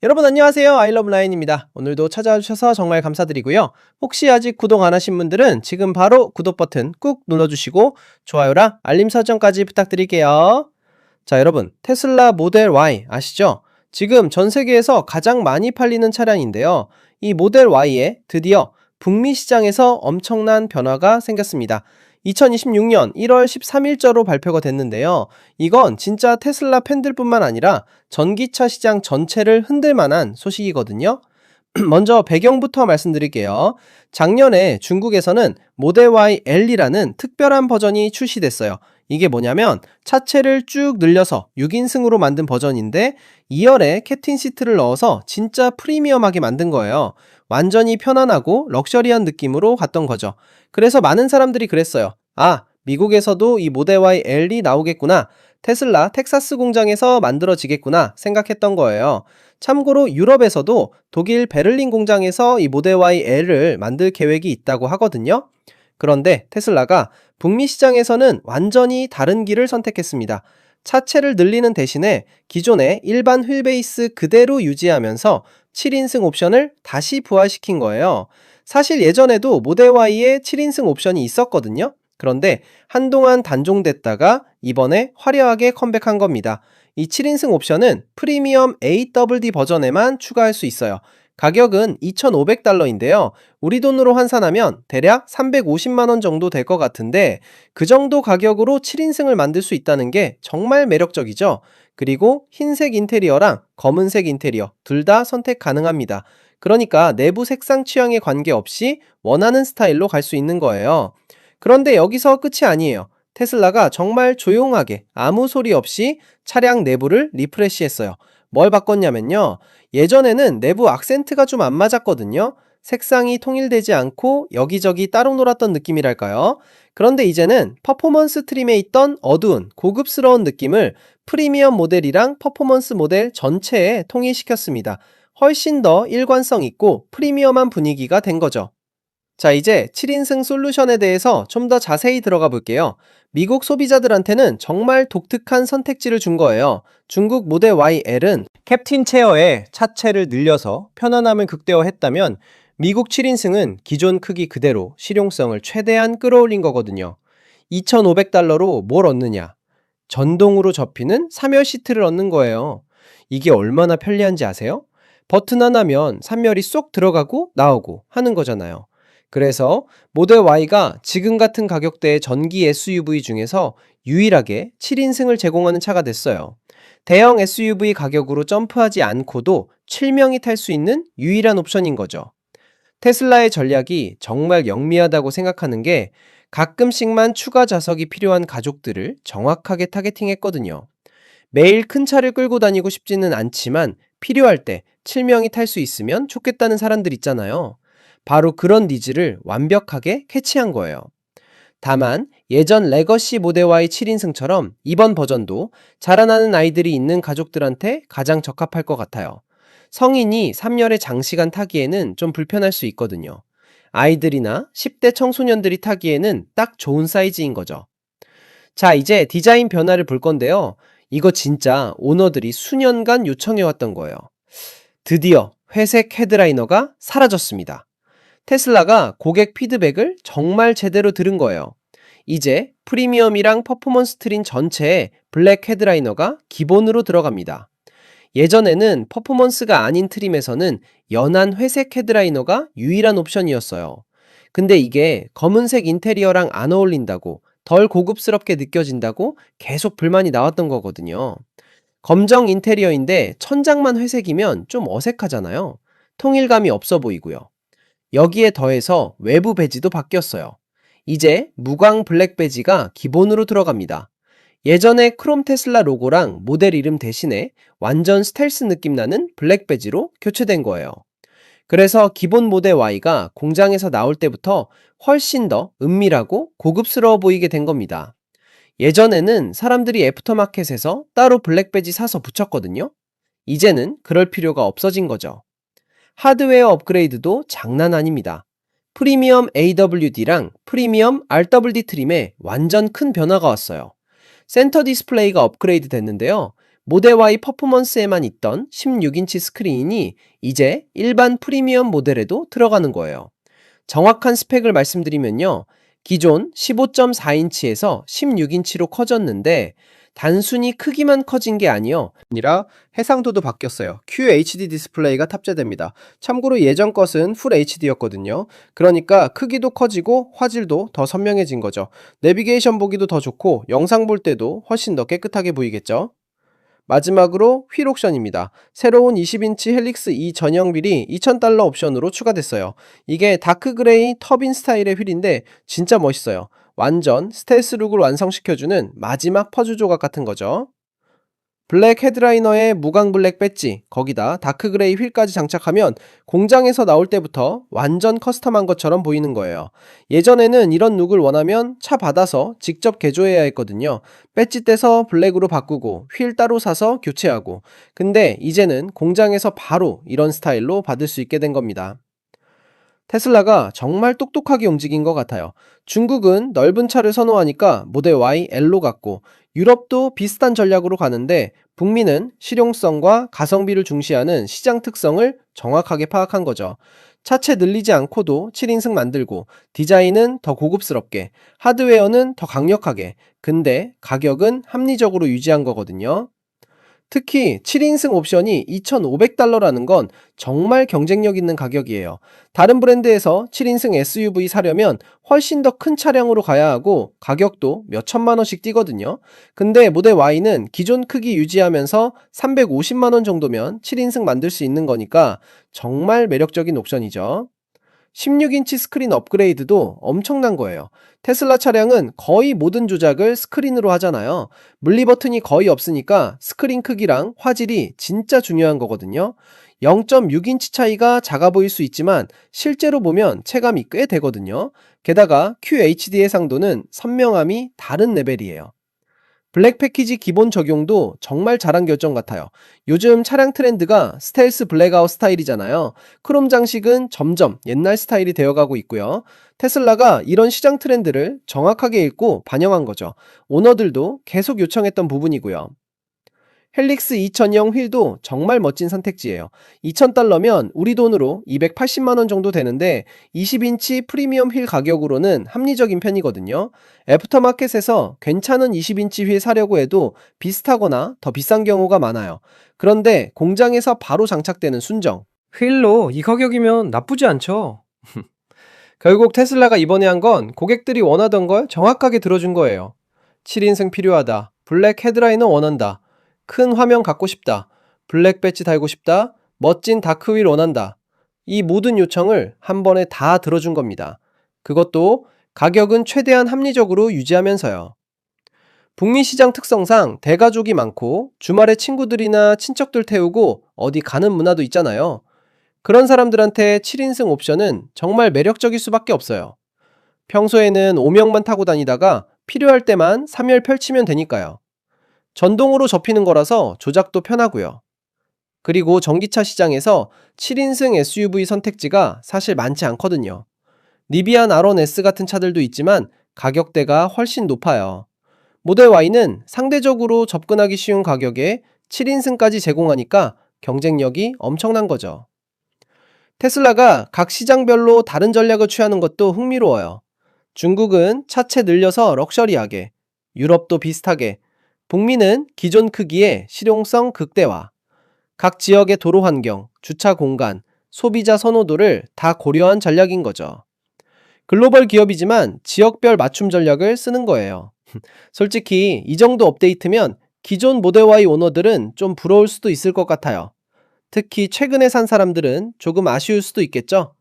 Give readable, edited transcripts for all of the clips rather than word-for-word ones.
여러분 안녕하세요. 아이러브라인입니다. 오늘도 찾아와 주셔서 정말 감사드리고요. 혹시 아직 구독 안 하신 분들은 지금 바로 구독 버튼 꾹 눌러주시고 좋아요랑 알림 설정까지 부탁드릴게요. 자, 여러분 테슬라 모델 Y 아시죠? 지금 전 세계에서 가장 많이 팔리는 차량인데요. 이 모델 Y에 드디어 북미 시장에서 엄청난 변화가 생겼습니다. 2026년 1월 13일자로 발표가 됐는데요. 이건 진짜 테슬라 팬들뿐만 아니라 전기차 시장 전체를 흔들 만한 소식이거든요. 먼저 배경부터 말씀드릴게요. 작년에 중국에서는 모델 Y L이라는 특별한 버전이 출시됐어요. 이게 뭐냐면 차체를 쭉 늘려서 6인승으로 만든 버전인데 2열에 캡틴 시트를 넣어서 진짜 프리미엄하게 만든 거예요. 완전히 편안하고 럭셔리한 느낌으로 갔던 거죠. 그래서 많은 사람들이 그랬어요. 아, 미국에서도 이 모델 Y L이 나오겠구나. 테슬라 텍사스 공장에서 만들어지겠구나 생각했던 거예요. 참고로 유럽에서도 독일 베를린 공장에서 이 모델 Y L을 만들 계획이 있다고 하거든요. 그런데 테슬라가 북미 시장에서는 완전히 다른 길을 선택했습니다. 차체를 늘리는 대신에 기존의 일반 휠베이스 그대로 유지하면서 7인승 옵션을 다시 부활시킨 거예요. 사실 예전에도 모델 Y에 7인승 옵션이 있었거든요. 그런데 한동안 단종됐다가 이번에 화려하게 컴백한 겁니다. 이 7인승 옵션은 프리미엄 AWD 버전에만 추가할 수 있어요. 가격은 $2,500인데요. 우리 돈으로 환산하면 대략 350만원 정도 될 것 같은데 그 정도 가격으로 7인승을 만들 수 있다는 게 정말 매력적이죠. 그리고 흰색 인테리어랑 검은색 인테리어 둘 다 선택 가능합니다. 그러니까 내부 색상 취향에 관계없이 원하는 스타일로 갈 수 있는 거예요. 그런데 여기서 끝이 아니에요. 테슬라가 정말 조용하게 아무 소리 없이 차량 내부를 리프레시했어요. 뭘 바꿨냐면요. 예전에는 내부 악센트가 좀 안 맞았거든요. 색상이 통일되지 않고 여기저기 따로 놀았던 느낌이랄까요. 그런데 이제는 퍼포먼스 트림에 있던 어두운 고급스러운 느낌을 프리미엄 모델이랑 퍼포먼스 모델 전체에 통일시켰습니다. 훨씬 더 일관성 있고 프리미엄한 분위기가 된 거죠. 자, 이제 7인승 솔루션에 대해서 좀 더 자세히 들어가 볼게요. 미국 소비자들한테는 정말 독특한 선택지를 준 거예요. 중국 모델 YL은 캡틴 체어에 차체를 늘려서 편안함을 극대화했다면 미국 7인승은 기존 크기 그대로 실용성을 최대한 끌어올린 거거든요. $2,500로 뭘 얻느냐? 전동으로 접히는 3열 시트를 얻는 거예요. 이게 얼마나 편리한지 아세요? 버튼 하나면 3열이 쏙 들어가고 나오고 하는 거잖아요. 그래서 모델 Y가 지금 같은 가격대의 전기 SUV 중에서 유일하게 7인승을 제공하는 차가 됐어요. 대형 SUV 가격으로 점프하지 않고도 7명이 탈 수 있는 유일한 옵션인 거죠. 테슬라의 전략이 정말 영리하다고 생각하는 게 가끔씩만 추가 좌석이 필요한 가족들을 정확하게 타겟팅했거든요. 매일 큰 차를 끌고 다니고 싶지는 않지만 필요할 때 7명이 탈 수 있으면 좋겠다는 사람들 있잖아요. 바로 그런 니즈를 완벽하게 캐치한 거예요. 다만 예전 레거시 모델 Y 7인승처럼 이번 버전도 자라나는 아이들이 있는 가족들한테 가장 적합할 것 같아요. 성인이 3열에 장시간 타기에는 좀 불편할 수 있거든요. 아이들이나 10대 청소년들이 타기에는 딱 좋은 사이즈인 거죠. 자, 이제 디자인 변화를 볼 건데요. 이거 진짜 오너들이 수년간 요청해왔던 거예요. 드디어 회색 헤드라이너가 사라졌습니다. 테슬라가 고객 피드백을 정말 제대로 들은 거예요. 이제 프리미엄이랑 퍼포먼스 트림 전체에 블랙 헤드라이너가 기본으로 들어갑니다. 예전에는 퍼포먼스가 아닌 트림에서는 연한 회색 헤드라이너가 유일한 옵션이었어요. 근데 이게 검은색 인테리어랑 안 어울린다고, 덜 고급스럽게 느껴진다고 계속 불만이 나왔던 거거든요. 검정 인테리어인데 천장만 회색이면 좀 어색하잖아요. 통일감이 없어 보이고요. 여기에 더해서 외부 배지도 바뀌었어요. 이제 무광 블랙 배지가 기본으로 들어갑니다. 예전에 크롬 테슬라 로고랑 모델 이름 대신에 완전 스텔스 느낌 나는 블랙 배지로 교체된 거예요. 그래서 기본 모델 Y가 공장에서 나올 때부터 훨씬 더 은밀하고 고급스러워 보이게 된 겁니다. 예전에는 사람들이 애프터마켓에서 따로 블랙 배지 사서 붙였거든요. 이제는 그럴 필요가 없어진 거죠. 하드웨어 업그레이드도 장난 아닙니다. 프리미엄 AWD랑 프리미엄 RWD 트림에 완전 큰 변화가 왔어요. 센터 디스플레이가 업그레이드 됐는데요. 모델 Y 퍼포먼스에만 있던 16인치 스크린이 이제 일반 프리미엄 모델에도 들어가는 거예요. 정확한 스펙을 말씀드리면요. 기존 15.4인치에서 16인치로 커졌는데 단순히 크기만 커진 게 아니라 해상도도 바뀌었어요. QHD 디스플레이가 탑재됩니다. 참고로 예전 것은 풀 HD였거든요. 그러니까 크기도 커지고 화질도 더 선명해진 거죠. 내비게이션 보기도 더 좋고 영상 볼 때도 훨씬 더 깨끗하게 보이겠죠. 마지막으로 휠 옵션입니다. 새로운 20인치 헬릭스 2 전용 휠이 $2,000 옵션으로 추가됐어요. 이게 다크 그레이 터빈 스타일의 휠인데 진짜 멋있어요. 완전 스텔스 룩을 완성시켜주는 마지막 퍼즐 조각 같은 거죠. 블랙 헤드라이너에 무광 블랙 배지, 거기다 다크 그레이 휠까지 장착하면 공장에서 나올 때부터 완전 커스텀한 것처럼 보이는 거예요. 예전에는 이런 룩을 원하면 차 받아서 직접 개조해야 했거든요. 배지 떼서 블랙으로 바꾸고 휠 따로 사서 교체하고. 근데 이제는 공장에서 바로 이런 스타일로 받을 수 있게 된 겁니다. 테슬라가 정말 똑똑하게 움직인 것 같아요. 중국은 넓은 차를 선호하니까 모델 Y L로 갔고, 유럽도 비슷한 전략으로 가는데 북미는 실용성과 가성비를 중시하는 시장 특성을 정확하게 파악한 거죠. 차체 늘리지 않고도 7인승 만들고, 디자인은 더 고급스럽게, 하드웨어는 더 강력하게, 근데 가격은 합리적으로 유지한 거거든요. 특히 7인승 옵션이 $2,500라는 건 정말 경쟁력 있는 가격이에요. 다른 브랜드에서 7인승 SUV 사려면 훨씬 더 큰 차량으로 가야 하고 가격도 몇 천만 원씩 뛰거든요. 근데 모델 Y는 기존 크기 유지하면서 350만 원 정도면 7인승 만들 수 있는 거니까 정말 매력적인 옵션이죠. 16인치 스크린 업그레이드도 엄청난 거예요. 테슬라 차량은 거의 모든 조작을 스크린으로 하잖아요. 물리 버튼이 거의 없으니까 스크린 크기랑 화질이 진짜 중요한 거거든요. 0.6인치 차이가 작아 보일 수 있지만 실제로 보면 체감이 꽤 되거든요. 게다가 QHD 해상도는 선명함이 다른 레벨이에요. 블랙 패키지 기본 적용도 정말 잘한 결정 같아요. 요즘 차량 트렌드가 스텔스 블랙아웃 스타일이잖아요. 크롬 장식은 점점 옛날 스타일이 되어가고 있고요. 테슬라가 이런 시장 트렌드를 정확하게 읽고 반영한 거죠. 오너들도 계속 요청했던 부분이고요. 헬릭스 2000형 휠도 정말 멋진 선택지예요. $2,000면 우리 돈으로 280만 원 정도 되는데 20인치 프리미엄 휠 가격으로는 합리적인 편이거든요. 애프터마켓에서 괜찮은 20인치 휠 사려고 해도 비슷하거나 더 비싼 경우가 많아요. 그런데 공장에서 바로 장착되는 순정 휠로 이 가격이면 나쁘지 않죠. 결국 테슬라가 이번에 한 건 고객들이 원하던 걸 정확하게 들어준 거예요. 7인승 필요하다. 블랙 헤드라이너 원한다. 큰 화면 갖고 싶다. 블랙 배지 달고 싶다. 멋진 다크휠 원한다. 이 모든 요청을 한 번에 다 들어준 겁니다. 그것도 가격은 최대한 합리적으로 유지하면서요. 북미 시장 특성상 대가족이 많고 주말에 친구들이나 친척들 태우고 어디 가는 문화도 있잖아요. 그런 사람들한테 7인승 옵션은 정말 매력적일 수밖에 없어요. 평소에는 5명만 타고 다니다가 필요할 때만 3열 펼치면 되니까요. 전동으로 접히는 거라서 조작도 편하고요. 그리고 전기차 시장에서 7인승 SUV 선택지가 사실 많지 않거든요. 리비안 R1S 같은 차들도 있지만 가격대가 훨씬 높아요. 모델 Y는 상대적으로 접근하기 쉬운 가격에 7인승까지 제공하니까 경쟁력이 엄청난 거죠. 테슬라가 각 시장별로 다른 전략을 취하는 것도 흥미로워요. 중국은 차체 늘려서 럭셔리하게, 유럽도 비슷하게, 북미는 기존 크기의 실용성 극대화, 각 지역의 도로 환경, 주차 공간, 소비자 선호도를 다 고려한 전략인 거죠. 글로벌 기업이지만 지역별 맞춤 전략을 쓰는 거예요. 솔직히 이 정도 업데이트면 기존 모델 Y 오너들은 좀 부러울 수도 있을 것 같아요. 특히 최근에 산 사람들은 조금 아쉬울 수도 있겠죠?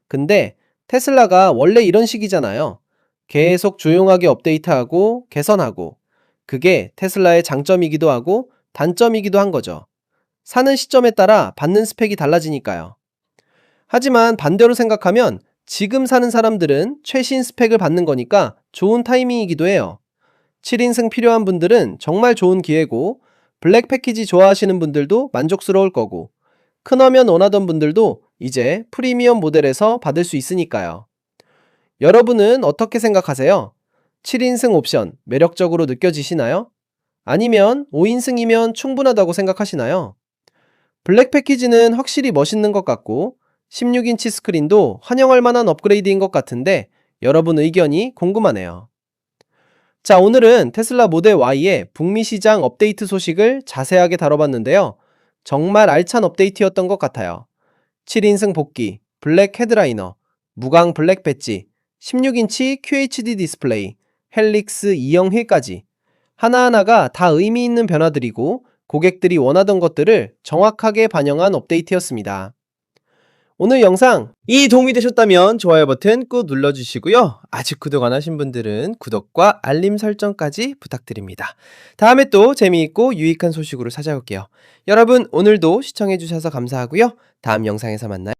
근데 테슬라가 원래 이런 식이잖아요. 계속 조용하게 업데이트하고 개선하고, 그게 테슬라의 장점이기도 하고 단점이기도 한 거죠. 사는 시점에 따라 받는 스펙이 달라지니까요. 하지만 반대로 생각하면 지금 사는 사람들은 최신 스펙을 받는 거니까 좋은 타이밍이기도 해요. 7인승 필요한 분들은 정말 좋은 기회고, 블랙 패키지 좋아하시는 분들도 만족스러울 거고, 큰 화면 원하던 분들도 이제 프리미엄 모델에서 받을 수 있으니까요. 여러분은 어떻게 생각하세요? 7인승 옵션 매력적으로 느껴지시나요? 아니면 5인승이면 충분하다고 생각하시나요? 블랙 패키지는 확실히 멋있는 것 같고 16인치 스크린도 환영할 만한 업그레이드인 것 같은데 여러분 의견이 궁금하네요. 자, 오늘은 테슬라 모델 Y의 북미 시장 업데이트 소식을 자세하게 다뤄봤는데요. 정말 알찬 업데이트였던 것 같아요. 7인승 복귀, 블랙 헤드라이너, 무광 블랙 배지, 16인치 QHD 디스플레이, 헬릭스 2형 휠까지 하나하나가 다 의미 있는 변화들이고 고객들이 원하던 것들을 정확하게 반영한 업데이트였습니다. 오늘 영상이 도움이 되셨다면 좋아요 버튼 꾹 눌러주시고요. 아직 구독 안 하신 분들은 구독과 알림 설정까지 부탁드립니다. 다음에 또 재미있고 유익한 소식으로 찾아올게요. 여러분 오늘도 시청해주셔서 감사하고요. 다음 영상에서 만나요.